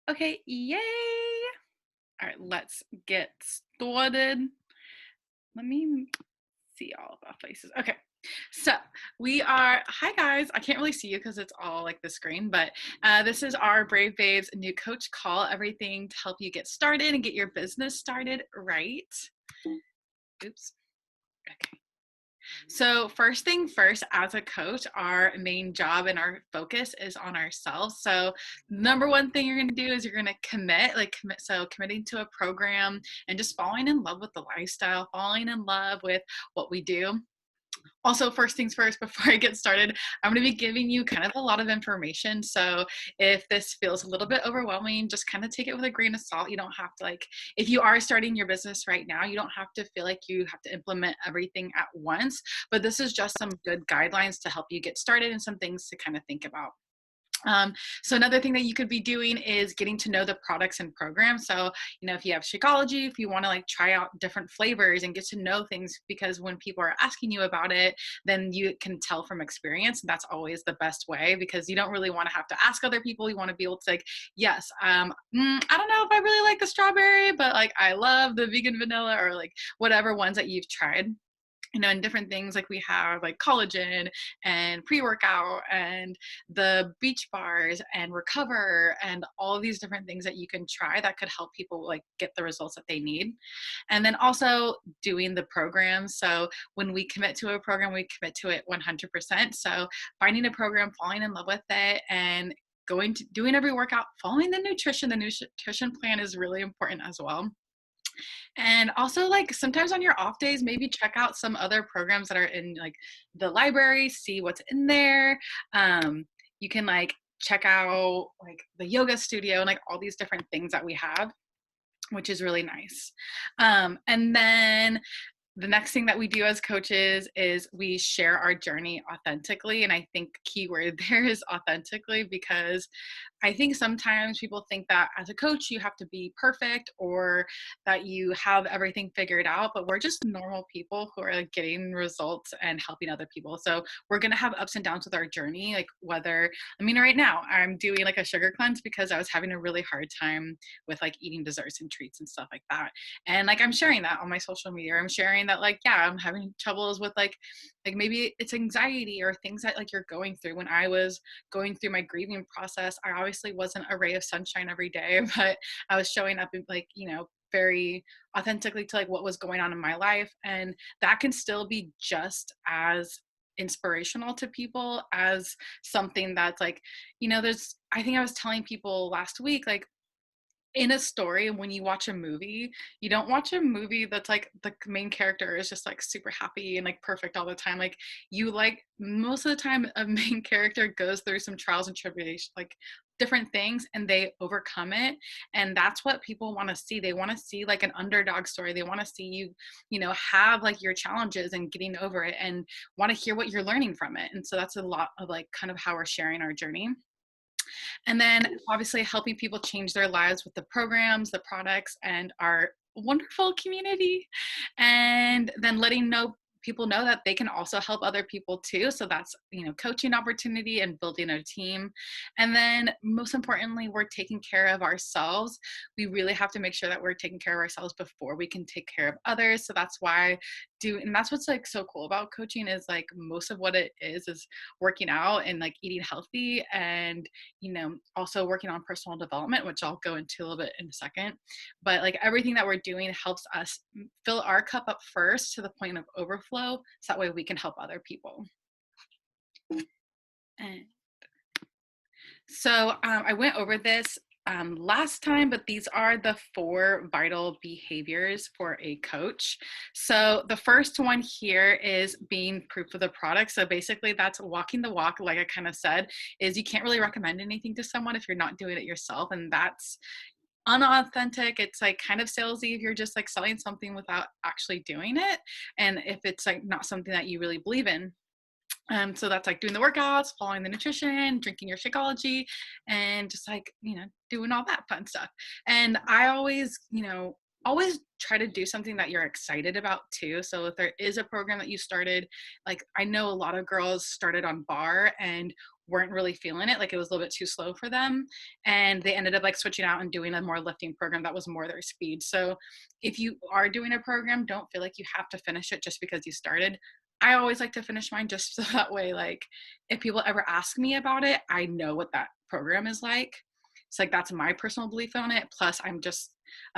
Okay, yay! All right, let's get started. Let me see all of our faces. Okay, so hi guys. I can't really see you because it's all like the screen, but this is our Brave Babes new coach call, everything to help you get started and get your business started right. Oops. Okay. So, first thing first, as a coach, our main job and our focus is on ourselves. So, number one thing you're going to do is you're going to commit. So, committing to a program and just falling in love with the lifestyle, falling in love with what we do. Also, first things first, before I get started, I'm going to be giving you kind of a lot of information. So, if this feels a little bit overwhelming, just kind of take it with a grain of salt. You don't have to, like, if you are starting your business right now, you don't have to feel like you have to implement everything at once. But this is just some good guidelines to help you get started and some things to kind of think about. So another thing that you could be doing is getting to know the products and programs. So, if you have Shakeology, if you want to like try out different flavors and get to know things, because when people are asking you about it, then you can tell from experience. And that's always the best way, because you don't really want to have to ask other people. You want to be able to like, yes, I don't know if I really like the strawberry, but like I love the vegan vanilla, or like whatever ones that you've tried. And different things, like we have like collagen and pre-workout and the beach bars and recover and all of these different things that you can try that could help people like get the results that they need. And then also doing the program. So when we commit to a program, we commit to it 100%. So finding a program, falling in love with it, and going to doing every workout, following the nutrition plan is really important as well. And also, like, sometimes on your off days, maybe check out some other programs that are in like the library, see what's in there. You can like check out like the yoga studio and like all these different things that we have, which is really nice. And then the next thing that we do as coaches is we share our journey authentically. And I think keyword there is authentically, because I think sometimes people think that as a coach, you have to be perfect or that you have everything figured out, but we're just normal people who are like getting results and helping other people. So we're going to have ups and downs with our journey. Like, right now I'm doing like a sugar cleanse because I was having a really hard time with like eating desserts and treats and stuff like that. And like, I'm sharing that on my social media. I'm sharing that, like, yeah, I'm having troubles with like maybe it's anxiety or things that like you're going through. When I was going through my grieving process, I obviously wasn't a ray of sunshine every day, but I was showing up in like, very authentically to like what was going on in my life. And that can still be just as inspirational to people as something that's like, I think I was telling people last week, like, in a story, when you watch a movie, you don't watch a movie that's like the main character is just like super happy and like perfect all the time. Like, you like most of the time a main character goes through some trials and tribulations, like different things, and they overcome it. And that's what people want to see. They want to see like an underdog story. They want to see you, have like your challenges and getting over it, and want to hear what you're learning from it. And so that's a lot of like kind of how we're sharing our journey. And then obviously helping people change their lives with the programs, the products, and our wonderful community. And then letting people know that they can also help other people too. So that's, coaching opportunity and building a team. And then most importantly, we're taking care of ourselves. We really have to make sure that we're taking care of ourselves before we can take care of others. So that's why and that's what's like so cool about coaching, is like most of what it is working out and like eating healthy, and also working on personal development, which I'll go into a little bit in a second. But like everything that we're doing helps us fill our cup up first to the point of overflow, so that way we can help other people. And so I went over this last time, but these are the 4 vital behaviors for a coach. So the first one here is being proof of the product. So basically that's walking the walk. Like I kind of said, is you can't really recommend anything to someone if you're not doing it yourself. And that's unauthentic. It's like kind of salesy if you're just like selling something without actually doing it. And if it's like not something that you really believe in. So that's like doing the workouts, following the nutrition, drinking your Shakeology, and just like, doing all that fun stuff. And I always try to do something that you're excited about too. So if there is a program that you started, like I know a lot of girls started on bar, and weren't really feeling it. Like it was a little bit too slow for them. And they ended up like switching out and doing a more lifting program that was more their speed. So if you are doing a program, don't feel like you have to finish it just because you started. I always like to finish mine just so that way, like if people ever ask me about it, I know what that program is like. It's like, that's my personal belief on it. Plus I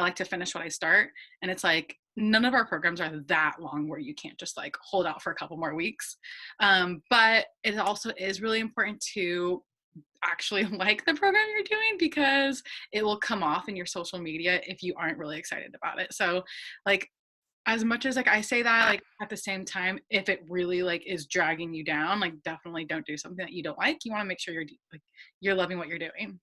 like to finish what I start. And it's like, none of our programs are that long where you can't just like hold out for a couple more weeks. But it also is really important to actually like the program you're doing, because it will come off in your social media if you aren't really excited about it. So like, as much as like I say that, like at the same time, if it really like is dragging you down, like definitely don't do something that you don't like. You want to make sure you're loving what you're doing.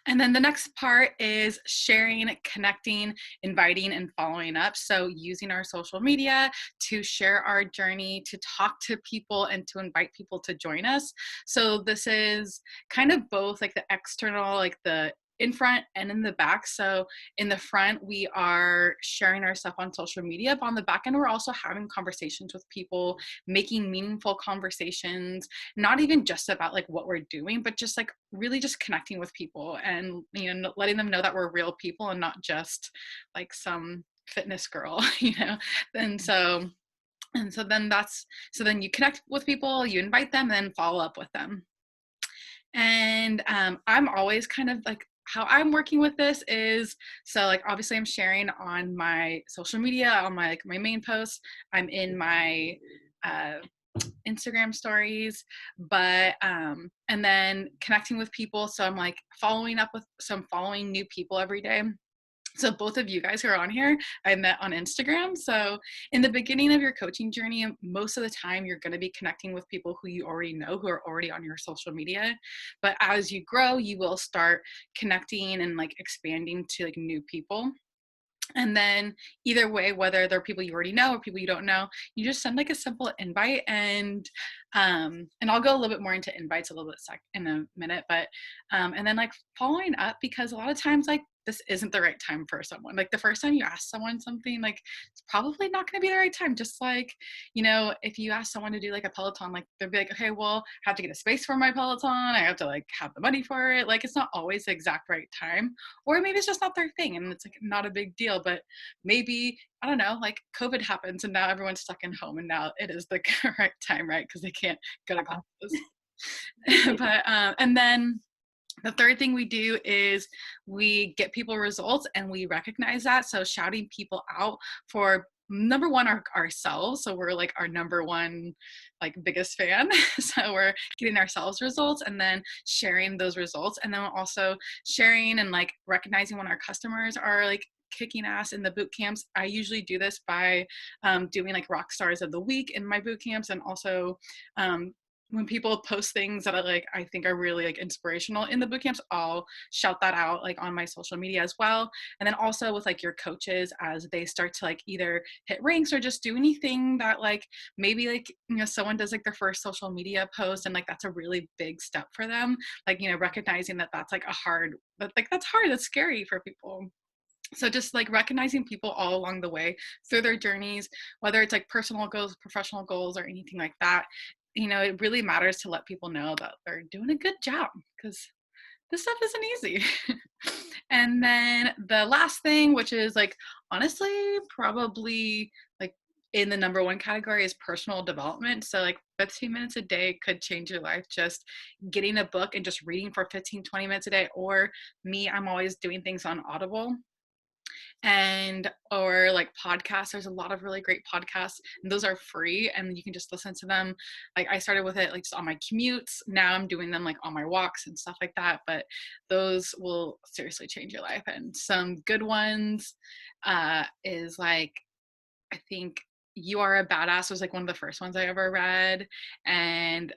And then the next part is sharing, connecting, inviting, and following up. So using our social media to share our journey, to talk to people, and to invite people to join us. So this is kind of both like the external, like the in front and in the back. So in the front, we are sharing our stuff on social media, but on the back end, we're also having conversations with people, making meaningful conversations, not even just about like what we're doing, but just like really just connecting with people and, you know, letting them know that we're real people and not just like some fitness girl, you know? And so, so then you connect with people, you invite them, and then follow up with them. And I'm always kind of like, how I'm working with this is, so like obviously I'm sharing on my social media, on my like my main posts, I'm in my Instagram stories, but and then connecting with people. So I'm like I'm following new people every day. So both of you guys who are on here, I met on Instagram. So in the beginning of your coaching journey, most of the time you're going to be connecting with people who you already know, who are already on your social media. But as you grow, you will start connecting and like expanding to like new people. And then either way, whether they're people you already know or people you don't know, you just send like a simple invite. And I'll go a little bit more into invites a little bit in a minute, but and then like following up, because a lot of times like this isn't the right time for someone. Like the first time you ask someone something, like it's probably not going to be the right time. Just like, you know, if you ask someone to do like a Peloton, like they'll be like, okay, well, I have to get a space for my Peloton. I have to like have the money for it. Like it's not always the exact right time, or maybe it's just not their thing and it's like not a big deal. But maybe, I don't know, like COVID happens and now everyone's stuck in home and now it is the correct time, right? Because they can't go to classes. But and then the third thing we do is we get people results and we recognize that. So shouting people out for number one, ourselves. So we're like our number one, like biggest fan. So we're getting ourselves results and then sharing those results. And then also sharing and like recognizing when our customers are like kicking ass in the boot camps. I usually do this by doing like rock stars of the week in my boot camps, and also when people post things that I think are really like inspirational in the boot camps, I'll shout that out like on my social media as well. And then also with like your coaches, as they start to like either hit ranks or just do anything that like maybe like, you know, someone does like their first social media post and like that's a really big step for them. Like, you know, recognizing that that's like that's hard, that's scary for people. So just like recognizing people all along the way through their journeys, whether it's like personal goals, professional goals, or anything like that, you know, it really matters to let people know that they're doing a good job, because this stuff isn't easy. And then the last thing, which is like honestly probably like in the number one category, is personal development. So like 15 minutes a day could change your life. Just getting a book and just reading for 15-20 minutes a day. Or me, I'm always doing things on Audible and or like podcasts. There's a lot of really great podcasts and those are free and you can just listen to them. Like I started with it like just on my commutes. Now I'm doing them like on my walks and stuff like that, but those will seriously change your life. And some good ones is like, I think You Are a Badass was like one of the first ones I ever read. And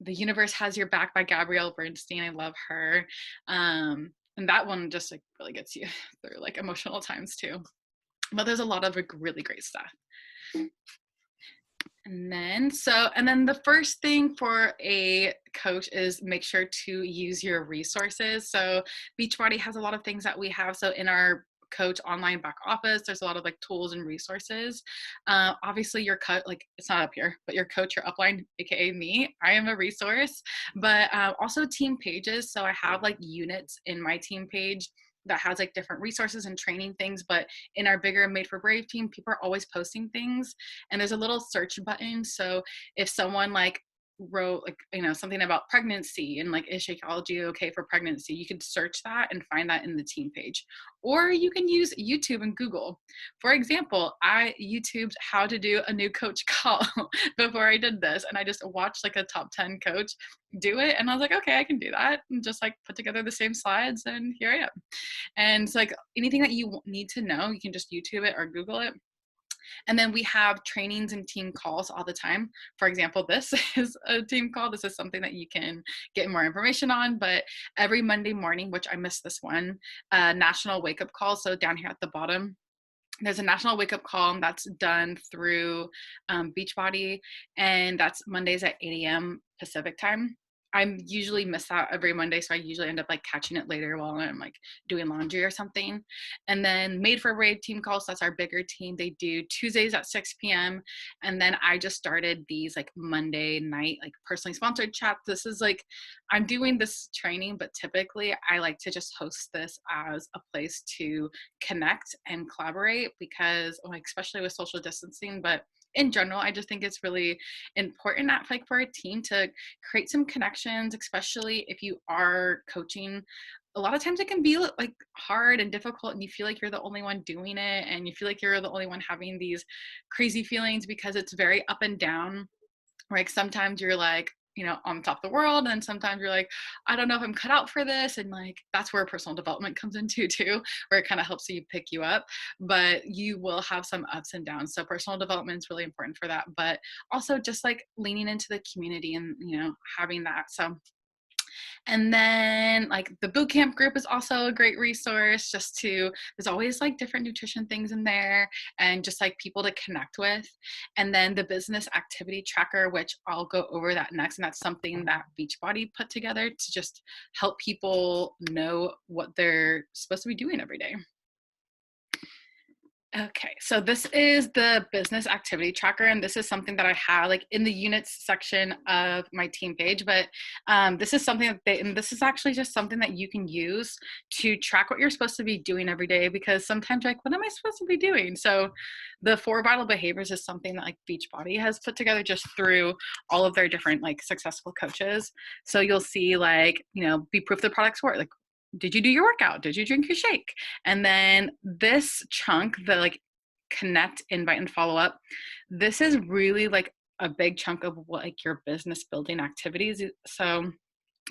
The Universe Has Your Back by Gabrielle Bernstein. I love her. And that one just like really gets you through like emotional times too. But there's a lot of like really great stuff. And then the first thing for a coach is make sure to use your resources. So Beachbody has a lot of things that we have. So in our coach online back office. There's a lot of like tools and resources. Obviously your like it's not up here, but your coach, your upline, aka me, I am a resource. But also team pages. So I have like units in my team page that has like different resources and training things. But in our bigger Made for Brave team, people are always posting things, and there's a little search button. So if someone like wrote like, you know, something about pregnancy and like, is Shakeology okay for pregnancy, you could search that and find that in the team page. Or you can use YouTube and Google. For example, I YouTubed how to do a new coach call before I did this, and I just watched like a top 10 coach do it, and I was like, okay, I can do that, and just like put together the same slides, and here I am. And so like anything that you need to know, you can just YouTube it or Google it. And then we have trainings and team calls all the time. For example, this is a team call. This is something that you can get more information on. But every Monday morning, which I missed this one, national wake up call. So down here at the bottom, there's a national wake up call that's done through Beachbody, and that's Mondays at 8 a.m. Pacific time. I usually miss out every Monday, so I usually end up like catching it later while I'm like doing laundry or something. And then Made for Brave team calls, that's our bigger team. They do Tuesdays at 6 p.m. And then I just started these like Monday night, like personally sponsored chats. This is like, I'm doing this training, but typically I like to just host this as a place to connect and collaborate because like, especially with social distancing, but in general, I just think it's really important at, like for a team to create some connections, especially if you are coaching. A lot of times it can be like hard and difficult, and you feel like you're the only one doing it, and you feel like you're the only one having these crazy feelings because it's very up and down. Like sometimes you're like, you know, on top of the world, and sometimes you're like, I don't know if I'm cut out for this. And like that's where personal development comes into too, where it kind of helps you pick you up. But you will have some ups and downs, so personal development is really important for that, but also just like leaning into the community and, you know, having that. So and then like the boot camp group is also a great resource, just to, there's always like different nutrition things in there and just like people to connect with. And then the business activity tracker, which I'll go over that next. And that's something that Beachbody put together to just help people know what they're supposed to be doing every day. Okay, so this is the business activity tracker, and this is something that I have like in the units section of my team page. But this is something that and this is actually just something that you can use to track what you're supposed to be doing every day. Because sometimes you're like, what am I supposed to be doing? So the 4 vital behaviors is something that like Beachbody has put together just through all of their different like successful coaches. So you'll see like, you know, be proof the products work. Like, did you do your workout? Did you drink your shake? And then this chunk, the like connect, invite, and follow up, this is really like a big chunk of what like your business building activities. So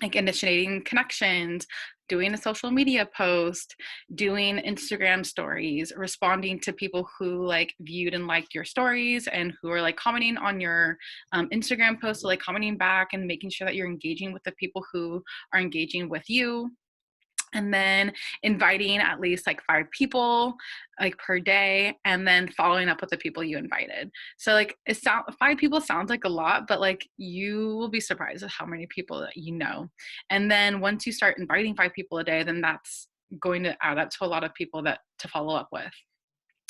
like initiating connections, doing a social media post, doing Instagram stories, responding to people who like viewed and liked your stories and who are like commenting on your Instagram posts, so like commenting back and making sure that you're engaging with the people who are engaging with you. And then inviting at least like 5 people like per day, and then following up with the people you invited. So like 5 people sounds like a lot, but like you will be surprised at how many people that you know. And then once you start inviting 5 people a day, then that's going to add up to a lot of people that to follow up with.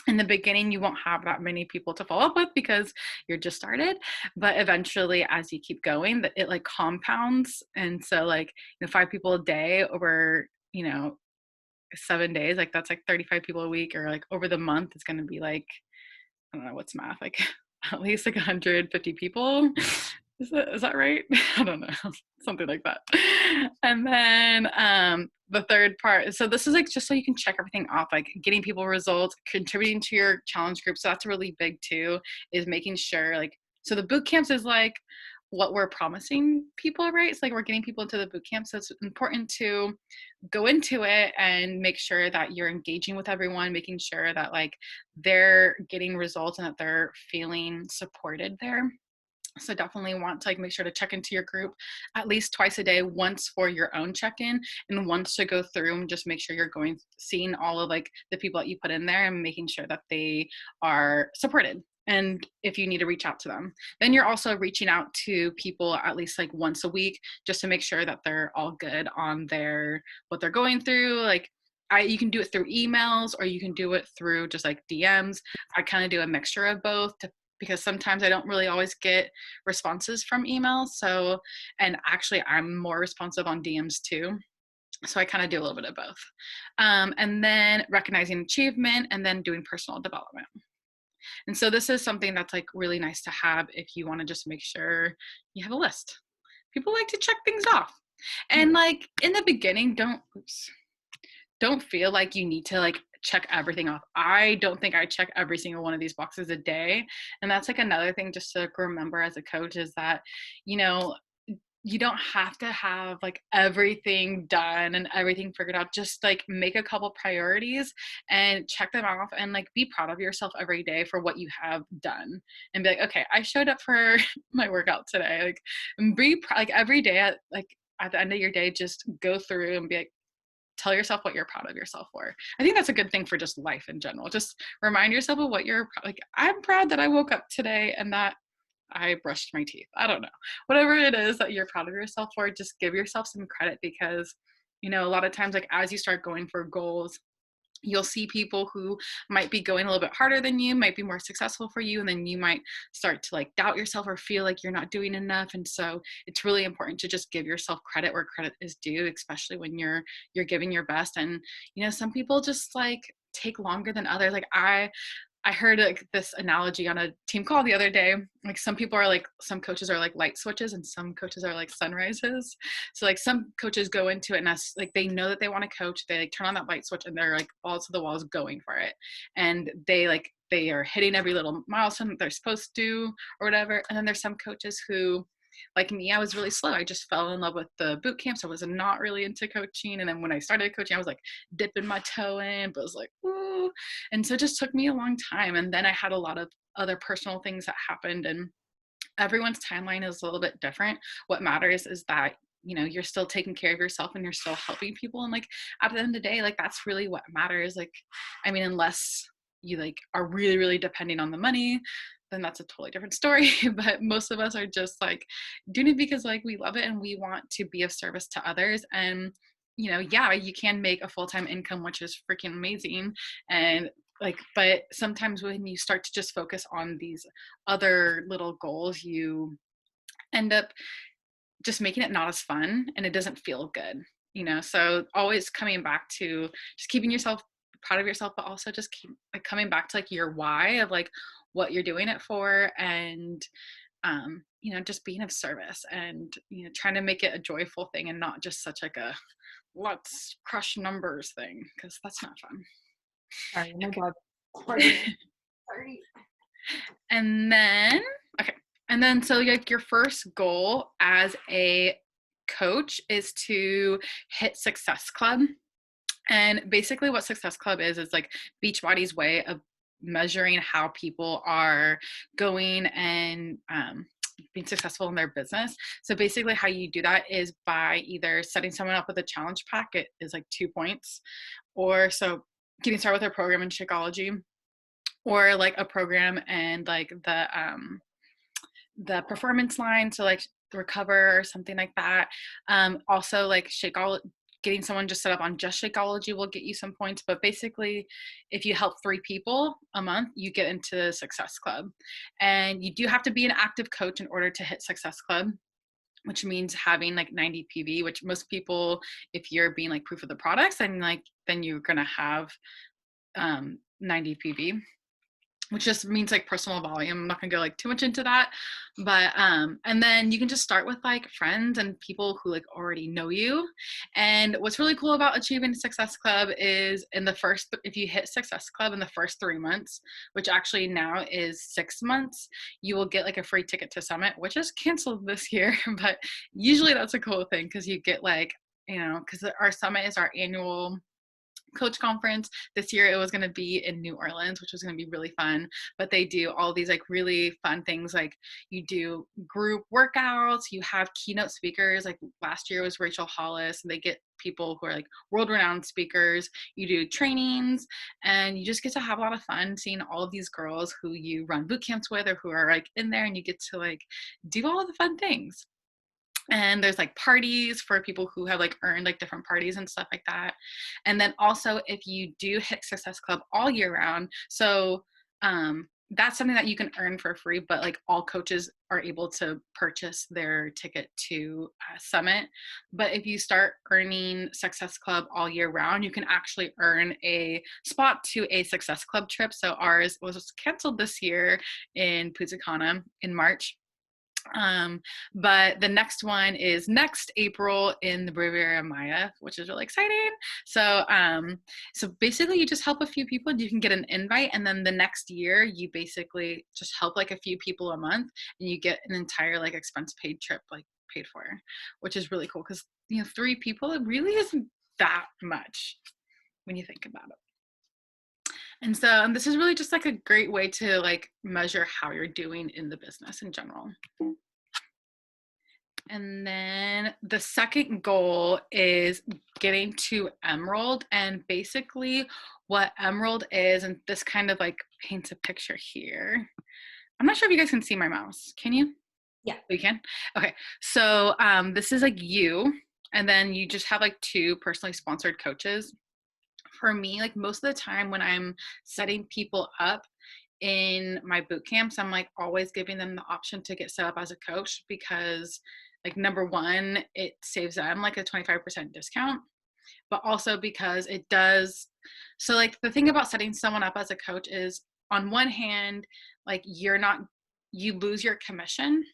In the beginning, you won't have that many people to follow up with because you're just started, but eventually as you keep going, it like compounds. And so like, you know, 5 people a day over, you know, 7 days, like that's like 35 people a week, or like over the month it's going to be like, I don't know what's math, like at least like 150 people. Is that right? I don't know, something like that. And then the third part, so this is like just so you can check everything off, like getting people results, contributing to your challenge group. So that's really big too, is making sure like, so the boot camps is like what we're promising people, right? It's like we're getting people into the boot camp. So it's important to go into it and make sure that you're engaging with everyone, making sure that like they're getting results and that they're feeling supported there. So definitely want to like make sure to check into your group at least twice a day, once for your own check-in and once to go through and just make sure you're seeing all of like the people that you put in there and making sure that they are supported. And if you need to reach out to them, then you're also reaching out to people at least like once a week, just to make sure that they're all good on what they're going through. Like you can do it through emails or you can do it through just like DMs. I kind of do a mixture of both because sometimes I don't really always get responses from emails. So, and actually I'm more responsive on DMs too. So I kind of do a little bit of both. And then recognizing achievement and then doing personal development. And so this is something that's like really nice to have if you want to just make sure you have a list. People like to check things off. And like in the beginning, don't feel like you need to like check everything off. I don't think I check every single one of these boxes a day. And that's like another thing just to remember as a coach is that, you know, you don't have to have like everything done and everything figured out. Just like make a couple priorities and check them off and like be proud of yourself every day for what you have done and be like, okay, I showed up for my workout today. Like, and like every day at the end of your day, just go through and be like, tell yourself what you're proud of yourself for. I think that's a good thing for just life in general. Just remind yourself of what you're like. I'm proud that I woke up today and that I brushed my teeth. I don't know. Whatever it is that you're proud of yourself for, just give yourself some credit because, you know, a lot of times, like as you start going for goals, you'll see people who might be going a little bit harder than you, might be more successful for you, and then you might start to like doubt yourself or feel like you're not doing enough. And so it's really important to just give yourself credit where credit is due, especially when you're giving your best. And you know, some people just like take longer than others. Like I heard like this analogy on a team call the other day. Like some people are like, some coaches are like light switches and some coaches are like sunrises. So like some coaches go into it and that's like, they know that they want to coach. They like turn on that light switch and they're like balls to the walls going for it. And they are hitting every little milestone that they're supposed to or whatever. And then there's some coaches who, like me, I was really slow. I just fell in love with the boot camps. I was not really into coaching. And then when I started coaching, I was like dipping my toe in, but I was like, ooh. And so it just took me a long time. And then I had a lot of other personal things that happened and everyone's timeline is a little bit different. What matters is that, you know, you're still taking care of yourself and you're still helping people. And like at the end of the day, like that's really what matters. Like, I mean, unless you like are really, really depending on the money, then that's a totally different story. But most of us are just like doing it because like we love it and we want to be of service to others. And you know, yeah, you can make a full-time income, which is freaking amazing. And like, but sometimes when you start to just focus on these other little goals, you end up just making it not as fun and it doesn't feel good, you know? So always coming back to just keeping yourself proud of yourself, but also just keep like coming back to like your why of like what you're doing it for. And you know, just being of service and, you know, trying to make it a joyful thing and not just such like a let's crush numbers thing, because that's not fun. Sorry, my dog. Sorry. And then, okay. And then, so like your first goal as a coach is to hit Success Club. And basically what Success Club is like Beachbody's way of measuring how people are going and being successful in their business. So basically how you do that is by either setting someone up with a challenge pack. It is like 2 points, or so getting started with a program in Shakeology, or like a program and like the performance line, so like recover or something like that. Also like getting someone just set up on just Shakeology will get you some points. But basically if you help 3 people a month, you get into Success Club. And you do have to be an active coach in order to hit Success Club, which means having like 90 PV, which most people, if you're being like proof of the products, then you're gonna have 90 PV, which just means like personal volume. I'm not gonna go like too much into that, but and then you can just start with like friends and people who like already know you. And what's really cool about achieving Success Club is if you hit Success Club in the first 3 months, which actually now is 6 months, you will get like a free ticket to Summit, which is canceled this year. But usually that's a cool thing because you get like, you know, because our Summit is our annual coach conference. This year it was going to be in New Orleans, which was going to be really fun. But they do all these like really fun things, like you do group workouts, you have keynote speakers. Like last year was Rachel Hollis, and they get people who are like world-renowned speakers. You do trainings, and you just get to have a lot of fun seeing all of these girls who you run boot camps with or who are like in there, and you get to like do all of the fun things. And there's like parties for people who have like earned like different parties and stuff like that. And then also if you do hit Success Club all year round, so that's something that you can earn for free, but like all coaches are able to purchase their ticket to Summit. But if you start earning Success Club all year round, you can actually earn a spot to a Success Club trip. So ours was canceled this year in Punta Cana in March. But the next one is next April in the Riviera Maya, which is really exciting. So basically you just help a few people, you can get an invite, and then the next year you basically just help like a few people a month, and you get an entire like expense paid trip like paid for, which is really cool because 3 people, it really isn't that much when you think about it. And so this is really just like a great way to like measure how you're doing in the business in general. And then the second goal is getting to Emerald. And basically what Emerald is, and this kind of like paints a picture here. I'm not sure if you guys can see my mouse. Can you? Yeah. You can? Okay. So this is like you, and then you just have like 2 personally sponsored coaches. For me, like most of the time when I'm setting people up in my boot camps, I'm like always giving them the option to get set up as a coach because like number one, it saves them like a 25% discount, but also because it does. So like the thing about setting someone up as a coach is on one hand, like you lose your commission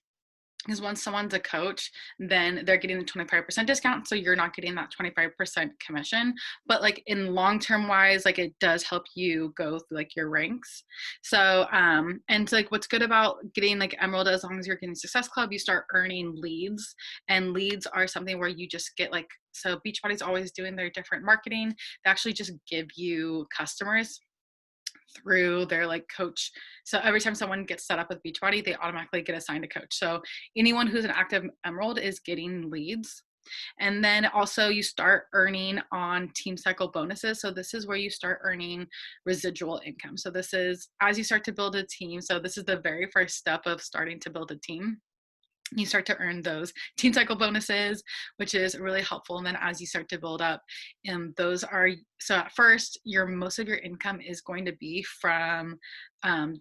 because once someone's a coach, then they're getting the 25% discount. So you're not getting that 25% commission. But like in long-term wise, like it does help you go through like your ranks. So, and so, like what's good about getting like Emerald, as long as you're getting Success Club, you start earning leads. And leads are something where you just get like, so Beachbody's always doing their different marketing. They actually just give you customers through their like coach. So every time someone gets set up with Beachbody, they automatically get assigned a coach. So anyone who's an active Emerald is getting leads. And then also you start earning on team cycle bonuses. So this is where you start earning residual income. So this is as you start to build a team. So this is the very first step of starting to build a team. You start to earn those team cycle bonuses, which is really helpful. And then as you start to build up, those are, so at first, most of your income is going to be from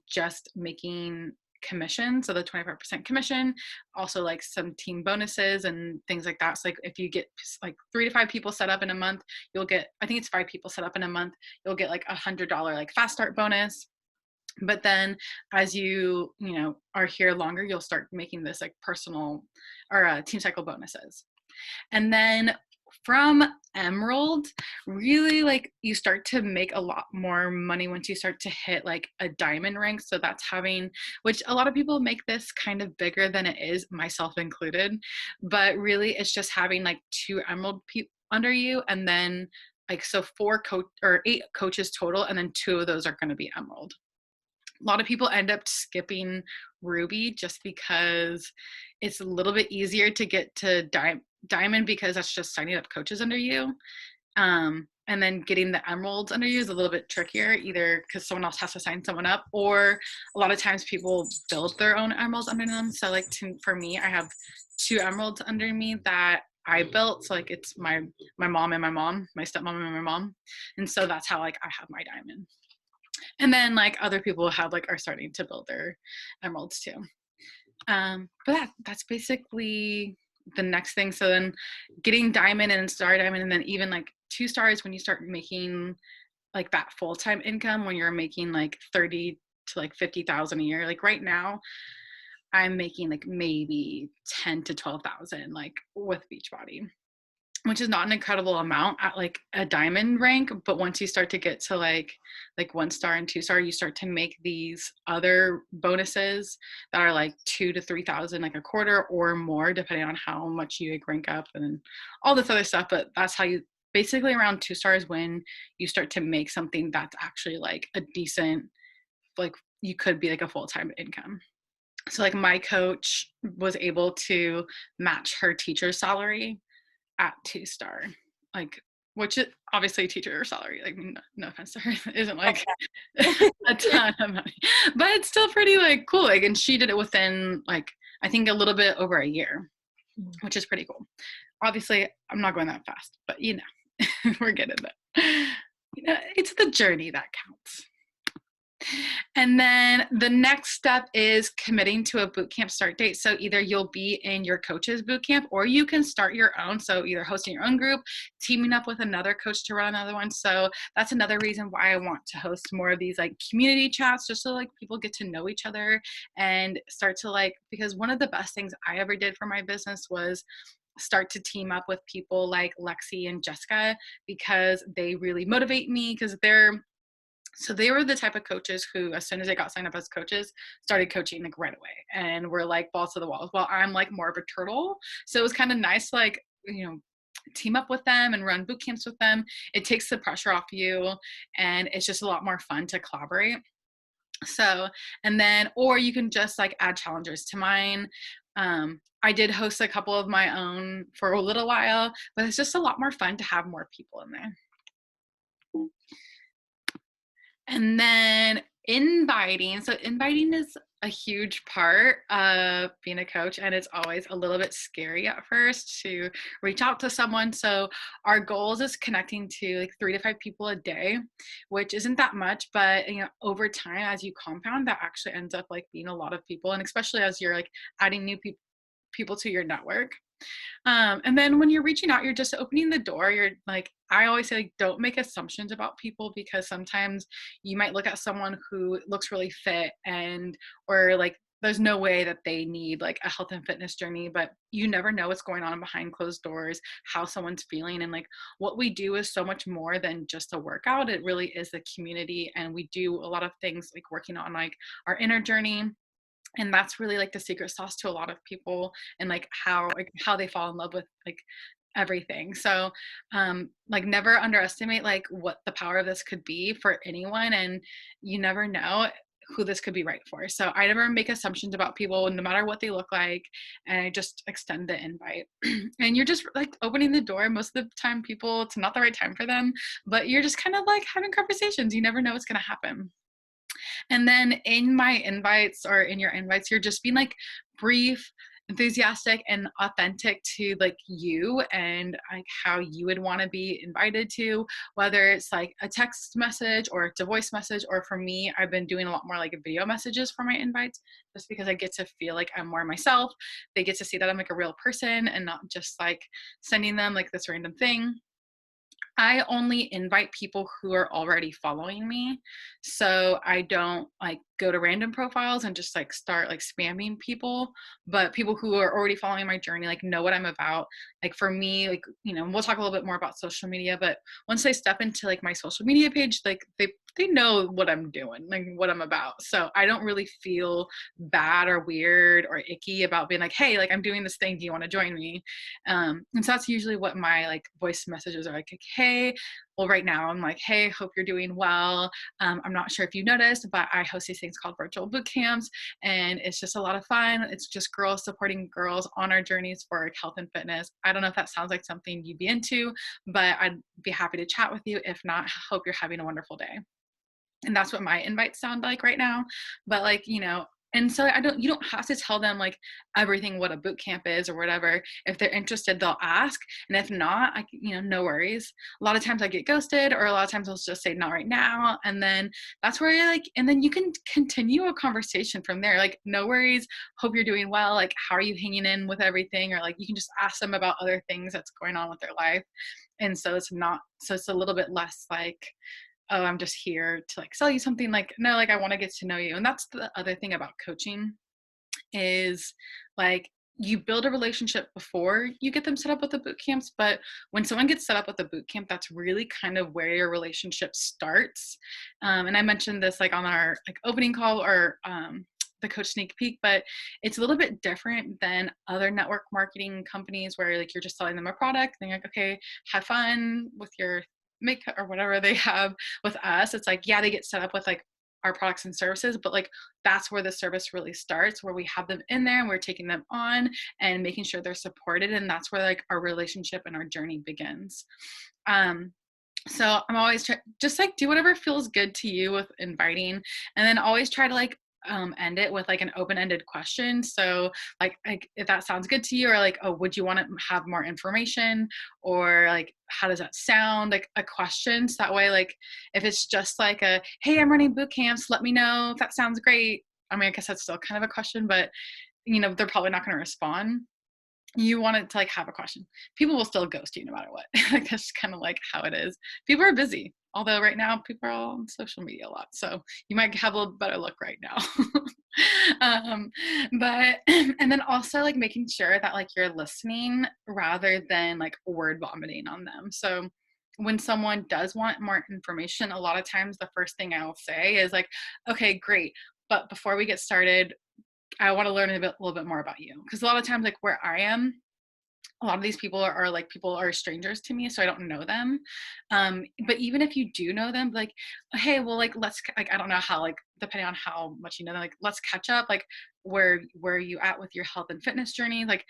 just making commission. So the 25% commission, also like some team bonuses and things like that. So like if you get like 3 to 5 people set up in a month, you'll get, I think it's 5 people set up in a month, you'll get like $100 like fast start bonus. But then as you are here longer, you'll start making this like personal or team cycle bonuses. And then from Emerald, really like you start to make a lot more money once you start to hit like a diamond rank. So that's having, which a lot of people make this kind of bigger than it is, myself included, but really it's just having like 2 Emerald under you, and then like so 8 coaches total, and then 2 of those are going to be Emerald. A lot of people end up skipping Ruby just because it's a little bit easier to get to Diamond because that's just signing up coaches under you. And then getting the Emeralds under you is a little bit trickier, either because someone else has to sign someone up, or a lot of times people build their own Emeralds under them. So like for me, I have 2 Emeralds under me that I built. So like it's my mom and my mom, my stepmom and my mom. And so that's how like I have my diamond. And then like other people have like are starting to build their Emeralds too. But that's basically the next thing. So then getting diamond and star diamond, and then even like 2 stars when you start making like that full-time income, when you're making like 30 to like 50,000 a year. Like right now I'm making like maybe 10 to 12,000 like with Beachbody, which is not an incredible amount at like a diamond rank. But once you start to get to like 1 star and 2 star, you start to make these other bonuses that are like 2 to 3,000 like a quarter or more, depending on how much you rank up and all this other stuff. But that's how you basically, around 2 stars, when you start to make something that's actually like a decent, like you could be like a full-time income. So like my coach was able to match her teacher's salary at 2 star, like, which is obviously teacher salary, like no offense to her, isn't like a ton of money, but it's still pretty like cool. Like, and she did it within like I think a little bit over a year. which is pretty cool. Obviously, I'm not going that fast, but we're getting there. It's the journey that counts. And then the next step is committing to a boot camp start date. So either you'll be in your coach's boot camp or you can start your own. So either hosting your own group, teaming up with another coach to run another one. So that's another reason why I want to host more of these like community chats, just so like people get to know each other and start to like, because one of the best things I ever did for my business was start to team up with people like Lexi and Jessica, because they really motivate me, because they were the type of coaches who, as soon as they got signed up as coaches, started coaching like right away and were like balls to the walls. While I'm like more of a turtle. So it was kind of nice to like, team up with them and run boot camps with them. It takes the pressure off you and it's just a lot more fun to collaborate. So, and then, or you can just like add challengers to mine. I did host a couple of my own for a little while, but it's just a lot more fun to have more people in there. And then inviting. So inviting is a huge part of being a coach, and it's always a little bit scary at first to reach out to someone. So our goals is connecting to like 3 to 5 people a day, which isn't that much, but over time, as you compound, that actually ends up like being a lot of people. And especially as you're like adding new people to your network. And then when you're reaching out, you're just opening the door. You're like, I always say, like, don't make assumptions about people, because sometimes you might look at someone who looks really fit or like, there's no way that they need like a health and fitness journey, but you never know what's going on behind closed doors, how someone's feeling. And like what we do is so much more than just a workout. It really is a community. And we do a lot of things like working on like our inner journey. And that's really like the secret sauce to a lot of people, and like how they fall in love with like everything. So like never underestimate like what the power of this could be for anyone, and you never know who this could be right for. So I never make assumptions about people, no matter what they look like, and I just extend the invite. And you're just like opening the door. Most of the time people, it's not the right time for them, but you're just kind of like having conversations. You never know what's going to happen. And then in my invites, or in your invites, you're just being like brief, enthusiastic, and authentic to like you and like how you would want to be invited to, whether it's like a text message or it's a voice message. Or for me, I've been doing a lot more like video messages for my invites, just because I get to feel like I'm more myself. They get to see that I'm like a real person and not just like sending them like this random thing. I only invite people who are already following me. So I don't like go to random profiles and just like start like spamming people, but people who are already following my journey, like know what I'm about. Like for me, like, we'll talk a little bit more about social media, but once they step into like my social media page, like they know what I'm doing, like what I'm about. So I don't really feel bad or weird or icky about being like, hey, like I'm doing this thing. Do you want to join me? And so that's usually what my like voice messages are like, hey, well, right now I'm like, hey, hope you're doing well. I'm not sure if you noticed, but I host these things called virtual boot camps, and it's just a lot of fun. It's just girls supporting girls on our journeys for like, health and fitness. I don't know if that sounds like something you'd be into, but I'd be happy to chat with you. If not, hope you're having a wonderful day. And that's what my invites sound like right now. But like, and so you don't have to tell them like everything what a boot camp is or whatever. If they're interested, they'll ask. And if not, no worries. A lot of times I get ghosted, or a lot of times I'll just say not right now. And then that's where you're like, and then you can continue a conversation from there. Like, no worries. Hope you're doing well. Like, how are you hanging in with everything? Or like, you can just ask them about other things that's going on with their life. And so it's a little bit less like, oh, I'm just here to like sell you something. Like, no, like I want to get to know you. And that's the other thing about coaching is like you build a relationship before you get them set up with the boot camps. But when someone gets set up with a boot camp, that's really kind of where your relationship starts. And I mentioned this like on our like opening call or the coach sneak peek, but it's a little bit different than other network marketing companies where like you're just selling them a product and you're like, okay, have fun with your makeup or whatever they have. With us, it's like, yeah, they get set up with like our products and services, but like that's where the service really starts, where we have them in there and we're taking them on and making sure they're supported. And that's where like our relationship and our journey begins. So I'm always just like do whatever feels good to you with inviting, and then always try to like end it with like an open-ended question. So like if that sounds good to you, or like, oh, would you want to have more information, or like, how does that sound, like a question. So that way, like if it's just like a, hey, I'm running boot camps, let me know if that sounds great. I mean, I guess that's still kind of a question, but they're probably not going to respond. You want it to like have a question. People will still ghost you no matter what. Like that's kind of like how it is. People are busy. Although right now people are all on social media a lot. So you might have a little better luck right now. um, but and then also like making sure that like you're listening rather than like word vomiting on them. So when someone does want more information, a lot of times the first thing I'll say is like, okay, great. But before we get started, I want to learn a little bit more about you. Because a lot of times, like where I am, a lot of these people are like people are strangers to me, so I don't know them. But even if you do know them, like, hey, well, like let's like I don't know how, like depending on how much you know them, like let's catch up. Like where are you at with your health and fitness journey? Like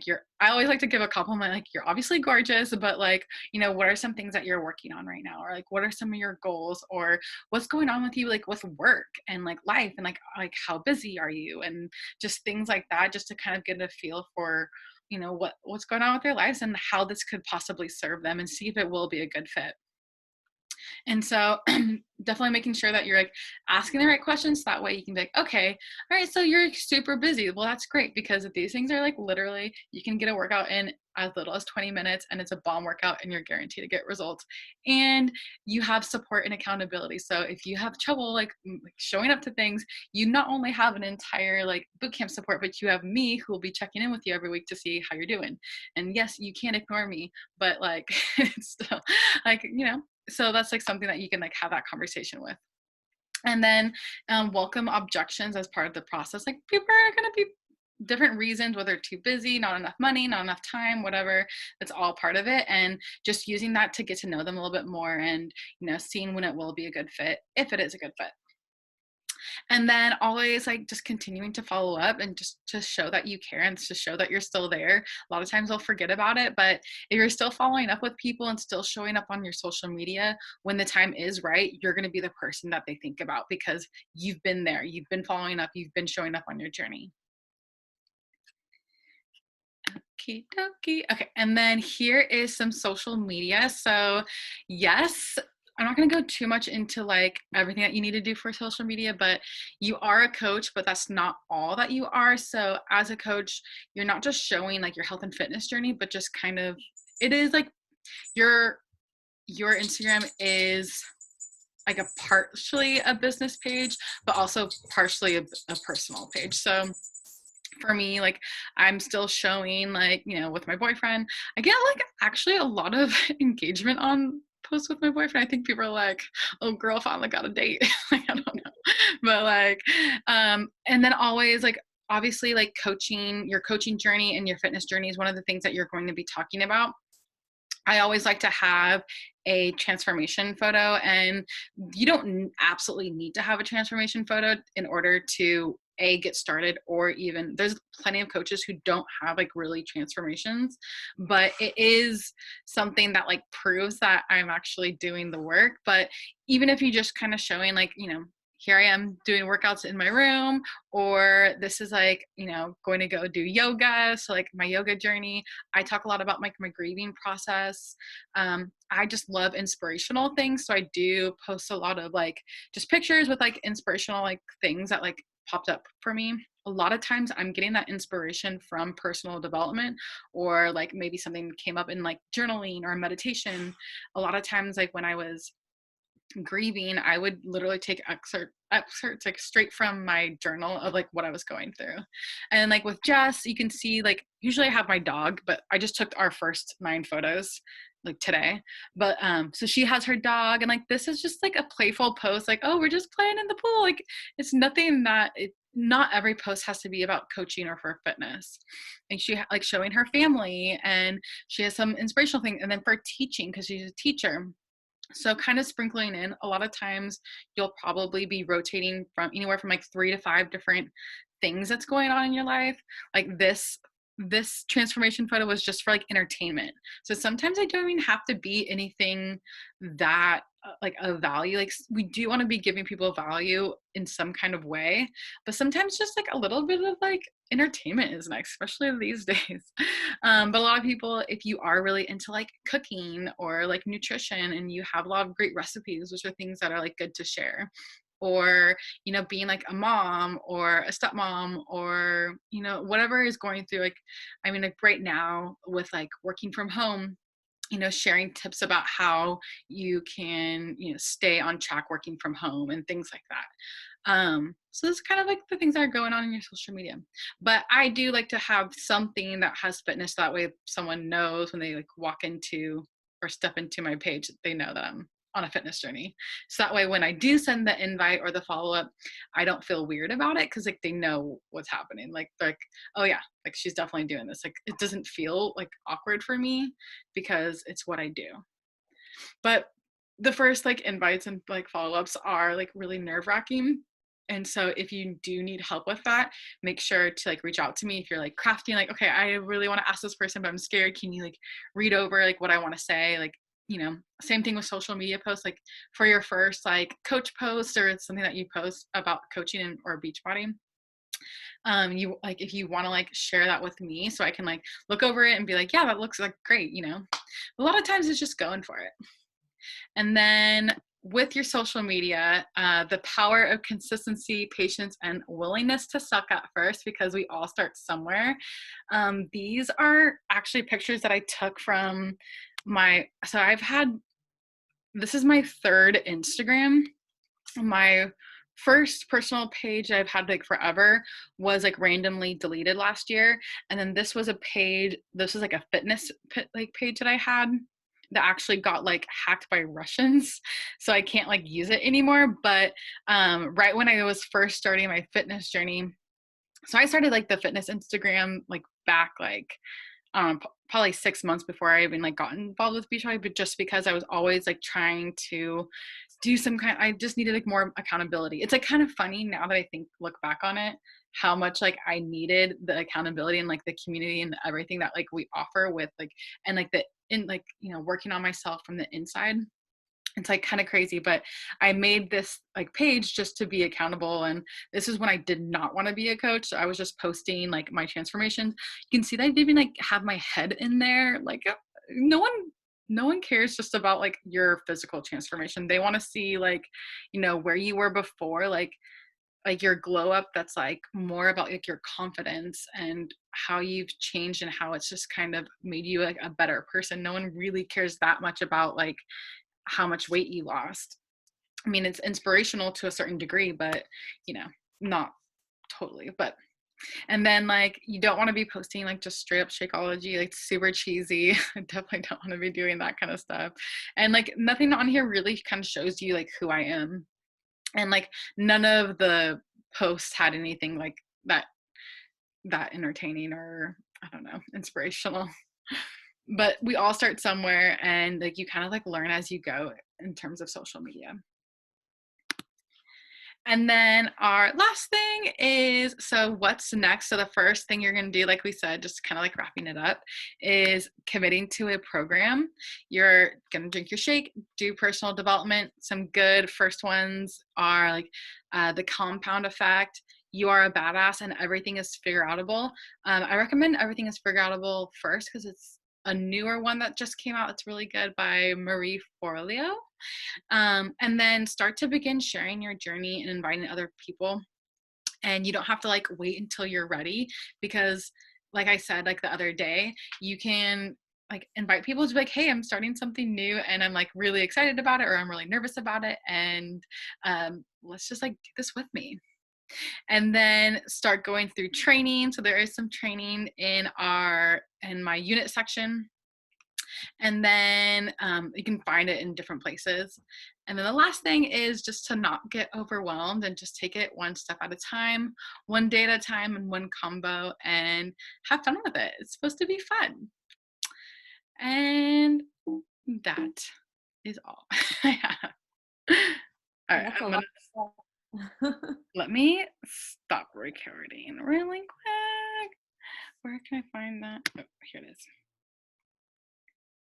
you're I always like to give a compliment, like you're obviously gorgeous, but like, what are some things that you're working on right now? Or like what are some of your goals? Or what's going on with you, like with work and like life, and like how busy are you? And just things like that, just to kind of get a feel for what's going on with their lives and how this could possibly serve them, and see if it will be a good fit. And so definitely making sure that you're like asking the right questions. That way you can be like, okay, all right, so you're super busy. Well, that's great, because these things are like literally you can get a workout in as little as 20 minutes, and it's a bomb workout, and you're guaranteed to get results. And you have support and accountability. So if you have trouble like showing up to things, you not only have an entire like bootcamp support, but you have me who will be checking in with you every week to see how you're doing. And yes, you can't ignore me, but like it's still like, so that's like something that you can like have that conversation with. And then welcome objections as part of the process. Like people are going to be different reasons, whether too busy, not enough money, not enough time, whatever. That's all part of it. And just using that to get to know them a little bit more, and seeing when it will be a good fit, if it is a good fit. And then always like just continuing to follow up, and just to show that you care, and to show that you're still there. A lot of times they'll forget about it, but if you're still following up with people and still showing up on your social media when the time is right, you're going to be the person that they think about, because you've been there, you've been following up, you've been showing up on your journey. Okie dokie. Okay, and then here is some social media. So yes, I'm not going to go too much into like everything that you need to do for social media, but you are a coach, but that's not all that you are. So as a coach, you're not just showing like your health and fitness journey, but just kind of, it is like your Instagram is like a partially a business page, but also partially a personal page. So for me, like I'm still showing like, with my boyfriend, I get like actually a lot of engagement on posts with my boyfriend. I think people are like, oh, girl finally got a date. Like, I don't know. But like, and then always like, obviously like coaching, your coaching journey and your fitness journey is one of the things that you're going to be talking about. I always like to have a transformation photo, and you don't absolutely need to have a transformation photo in order to get started, or even there's plenty of coaches who don't have like really transformations, but it is something that like proves that I'm actually doing the work. But even if you just kind of showing like, here I am doing workouts in my room, or this is like, going to go do yoga. So like my yoga journey, I talk a lot about like my grieving process. I just love inspirational things. So I do post a lot of like just pictures with like inspirational like things that like popped up for me. A lot of times I'm getting that inspiration from personal development, or like maybe something came up in like journaling or meditation. A lot of times like when I was grieving, I would literally take excerpts like straight from my journal of like what I was going through. And like with Jess, you can see like usually I have my dog, but I just took our first 9 photos like today. But so she has her dog, and like this is just like a playful post, like, oh, we're just playing in the pool. Like it's nothing that not every post has to be about coaching or for fitness. And she like showing her family, and she has some inspirational thing. And then for teaching, because she's a teacher, so kind of sprinkling in, a lot of times you'll probably be rotating from anywhere from like 3 to 5 different things that's going on in your life. Like this transformation photo was just for like entertainment. So sometimes I don't even have to be anything that like a value. Like we do want to be giving people value in some kind of way, but sometimes just like a little bit of like entertainment is nice, especially these days. But a lot of people, if you are really into like cooking or like nutrition and you have a lot of great recipes, which are things that are like good to share, or being like a mom or a stepmom, or whatever is going through, like I mean, like right now with like working from home, sharing tips about how you can, stay on track working from home and things like that. So this is kind of like the things that are going on in your social media. But I do like to have something that has fitness. That way someone knows when they like walk into or step into my page, they know that I'm on a fitness journey. So that way when I do send the invite or the follow-up, I don't feel weird about it, because like they know what's happening. Like they're like, oh yeah, like she's definitely doing this. Like it doesn't feel like awkward for me because it's what I do. But the first like invites and like follow-ups are like really nerve-wracking. And so if you do need help with that, make sure to like reach out to me. If you're like crafting, like, okay, I really want to ask this person, but I'm scared. Can you like read over like what I want to say? Like, same thing with social media posts, like for your first like coach post or it's something that you post about coaching or Beachbody. You like, if you want to like share that with me so I can like look over it and be like, yeah, that looks like great. A lot of times it's just going for it. And then with your social media, the power of consistency, patience, and willingness to suck at first, because we all start somewhere. These are actually pictures that I took from so this is my third Instagram. My first personal page I've had like forever was like randomly deleted last year. And then this was like a fitness like page that I had that actually got like hacked by Russians. So I can't like use it anymore. But right when I was first starting my fitness journey, so I started like the fitness Instagram like back like probably 6 months before I even like got involved with Beachbody, but just because I was always like trying to I just needed like more accountability. It's like kind of funny now that I look back on it, how much like I needed the accountability and like the community and everything that like we offer with like, and like working on myself from the inside. It's like kind of crazy, but I made this like page just to be accountable. And this is when I did not want to be a coach. So I was just posting like my transformations. You can see that I even like have my head in there. Like no one cares just about like your physical transformation. They want to see like, where you were before, like your glow up. That's like more about like your confidence and how you've changed and how it's just kind of made you like a better person. No one really cares that much about like how much weight you lost. I mean, it's inspirational to a certain degree, but not totally. But and then like you don't want to be posting like just straight up Shakeology, like super cheesy. I definitely don't want to be doing that kind of stuff. And like nothing on here really kind of shows you like who I am. And like none of the posts had anything like that entertaining or I don't know, inspirational. But we all start somewhere, and like you kind of like learn as you go in terms of social media. And then our last thing is, so what's next? So the first thing you're going to do, like we said, just kind of like wrapping it up, is committing to a program. You're going to drink your shake, do personal development. Some good first ones are like the Compound Effect, You Are a Badass, and Everything is Figure Outable. I recommend Everything is Figure Outable first because it's a newer one that just came out. It's really good, by Marie Forleo. And then start to begin sharing your journey and inviting other people. And you don't have to like wait until you're ready, because like I said, like the other day, you can like invite people to be like, hey, I'm starting something new and I'm like really excited about it, or I'm really nervous about it. And let's just like do this with me. And then start going through training. So there is some training in my unit section. And then you can find it in different places. And then the last thing is just to not get overwhelmed and just take it one step at a time, one day at a time, and one combo, and have fun with it. It's supposed to be fun. And that is all I have. All right, That's a lot of stuff. let me stop recording really quick. Where can I find that? Oh, here it is.